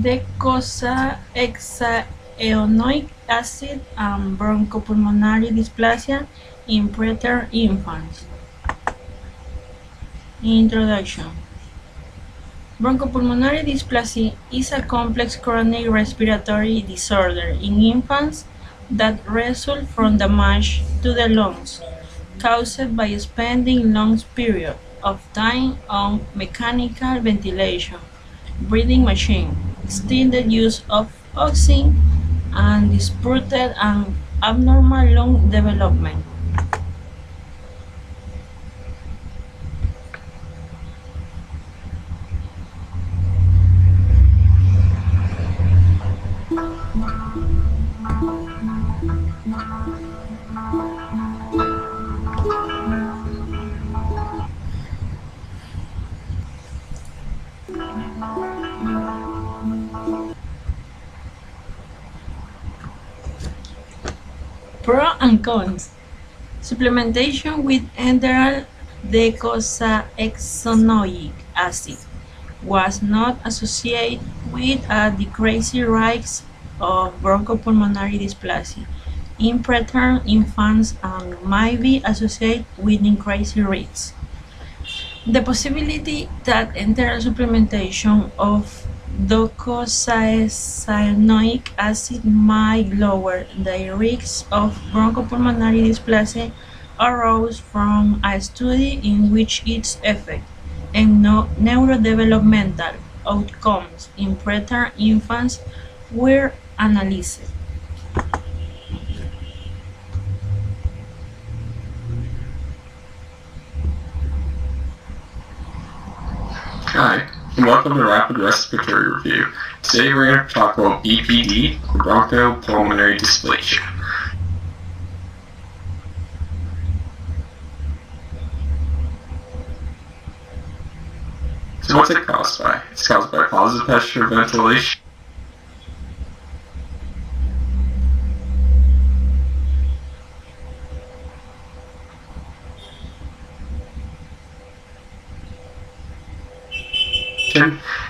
Docosahexaenoic acid and bronchopulmonary dysplasia in preterm infants. Introduction. Bronchopulmonary dysplasia is a complex chronic respiratory disorder in infants that results from damage to the lungs caused by spending long periods of time on mechanical ventilation, breathing machine, extended use of oxygen, and disrupted and abnormal lung development. Pros and cons. Supplementation with enteral docosahexaenoic acid was not associated with a decreased risk of bronchopulmonary dysplasia in preterm infants and might be associated with increased risks. The possibility that enteral supplementation of docosahexaenoic acid might lower the risk of bronchopulmonary dysplasia arose from a study in which its effect and neurodevelopmental outcomes in preterm infants were analyzed. Hi, and welcome to Rapid Respiratory Review. Today we're going to talk about BPD, Bronchopulmonary Displasia. So what's it caused by? It's caused by positive pressure ventilation,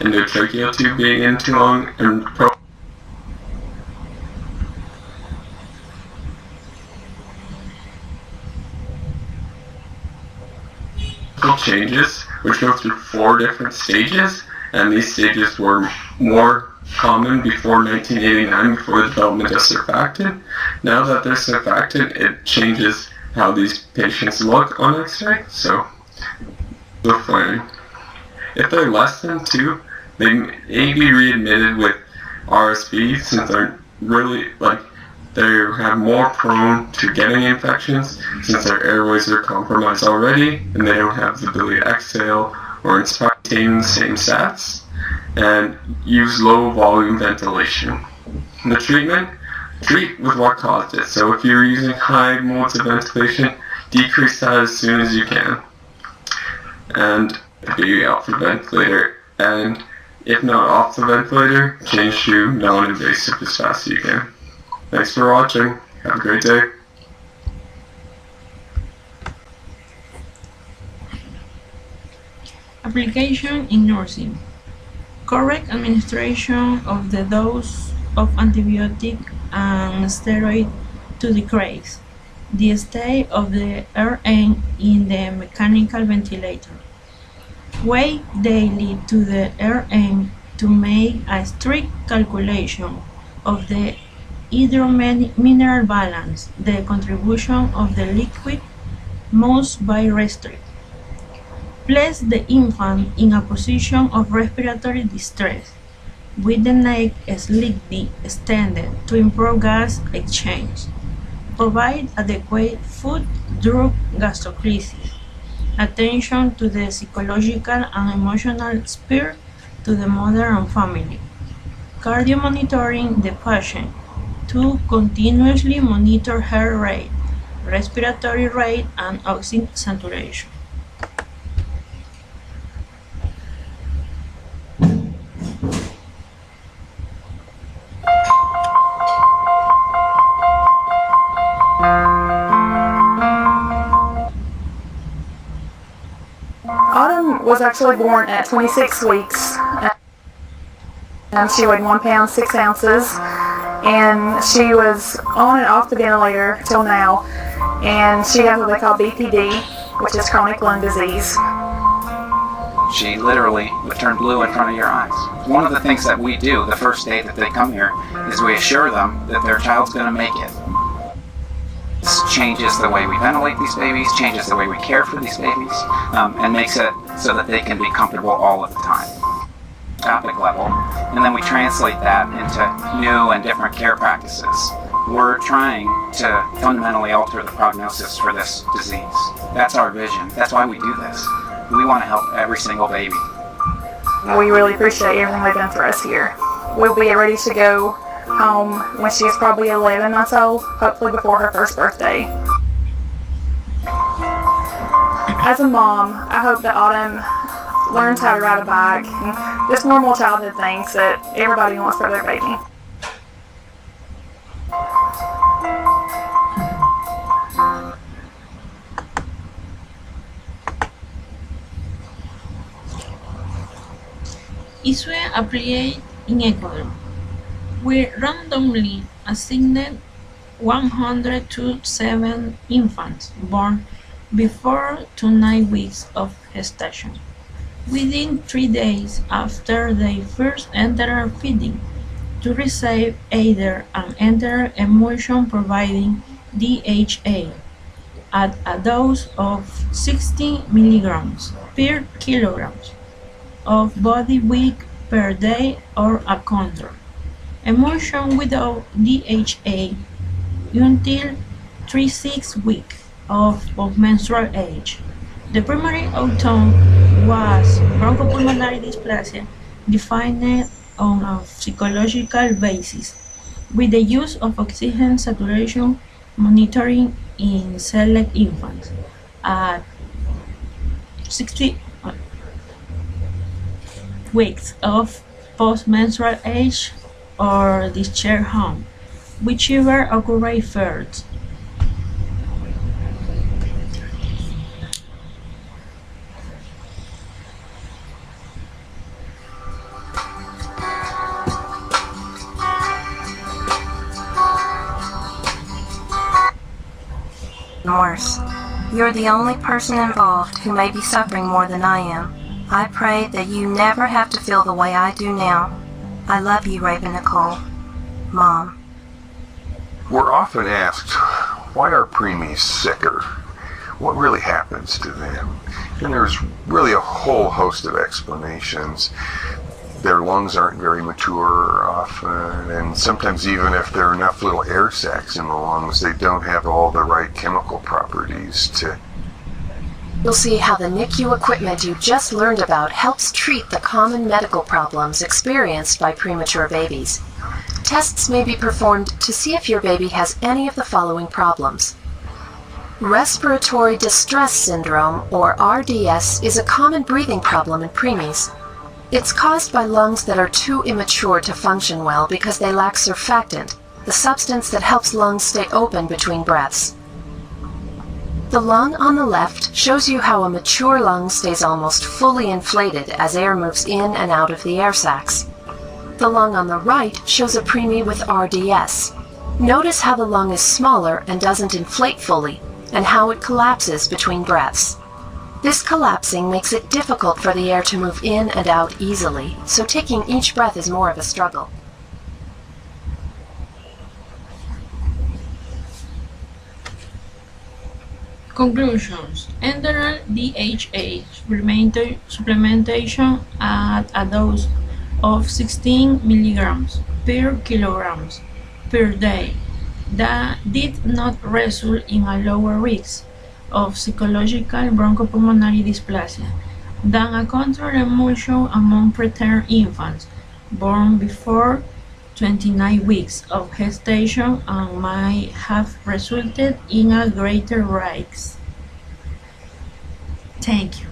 and the tracheal tube being in too long, and changes, which go through 4 different stages, and these stages were more common before 1989, before the development of surfactant. Now that they're surfactant, it changes how these patients look on X-ray, so we're fine. If they're less than 2, they may be readmitted with RSV since they're really, they have more prone to getting infections since their airways are compromised already and they don't have the ability to exhale or maintain the same sats, and use low volume ventilation. The treatment, treat with what caused it. So if you're using high modes of ventilation, decrease that as soon as you can. And be out for ventilator, and if not off the ventilator, change to non-invasive as fast as you can. Thanks for watching. Have a great day. Application in nursing. Correct administration of the dose of antibiotic and steroid to decrease the stay of the RN in the mechanical ventilator. Wait daily to the RN to make a strict calculation of the hydromineral balance. The contribution of the liquid must be restricted. Place the infant in a position of respiratory distress, with the neck slightly extended to improve gas exchange. Provide adequate food during gastrocrisis. Attention to the psychological and emotional sphere to the mother and family. Cardio monitoring the patient to continuously monitor heart rate, respiratory rate, and oxygen saturation. Autumn was actually born at 26 weeks. And she weighed 1 pound 6 ounces, and she was on and off the ventilator till now, and she has what they call BPD, which is chronic lung disease. She literally would turn blue in front of your eyes. One of the things that we do the first day that they come here is we assure them that their child's going to make it. This changes the way we ventilate these babies, changes the way we care for these babies, and makes it so that they can be comfortable all of the time. Topic level, and then we translate that into new and different care practices. We're trying to fundamentally alter the prognosis for this disease. That's our vision. That's why we do this. We want to help every single baby. We really appreciate everything they've done for us here. We'll be ready to go home when she's probably 11 months old, hopefully before her first birthday. As a mom, I hope that Autumn learns how to ride a bike and just normal childhood things that everybody wants for their baby. Issue applied in Ecuador. We randomly assigned 127 infants born before to 9 weeks of gestation. Within 3 days after they first enter feeding, to receive either an enteral emulsion providing DHA at a dose of 60 milligrams per kilogram of body weight per day or a control. Emulsion without DHA until 36 weeks of menstrual age. The primary outcome was bronchopulmonary dysplasia defined on a psychological basis with the use of oxygen saturation monitoring in select infants at 60 weeks of postmenstrual age or discharge home, whichever occurred first. Worse. You're the only person involved who may be suffering more than I am. I pray that you never have to feel the way I do now. I love you, Raven Nicole. Mom. We're often asked, why are preemies sicker? What really happens to them? And there's really a whole host of explanations. Their lungs aren't very mature often, and sometimes even if there are enough little air sacs in the lungs, they don't have all the right chemical properties to... You'll see how the NICU equipment you just learned about helps treat the common medical problems experienced by premature babies. Tests may be performed to see if your baby has any of the following problems. Respiratory distress syndrome, or RDS, is a common breathing problem in preemies. It's caused by lungs that are too immature to function well because they lack surfactant, the substance that helps lungs stay open between breaths. The lung on the left shows you how a mature lung stays almost fully inflated as air moves in and out of the air sacs. The lung on the right shows a preemie with RDS. Notice how the lung is smaller and doesn't inflate fully, and how it collapses between breaths. This collapsing makes it difficult for the air to move in and out easily, so taking each breath is more of a struggle. Conclusions. Enteral DHA supplementation at a dose of 16 milligrams per kilogram per day that did not result in a lower risk of psychological bronchopulmonary dysplasia than a controlled emulsion among preterm infants born before 29 weeks of gestation and might have resulted in a greater risk. Thank you.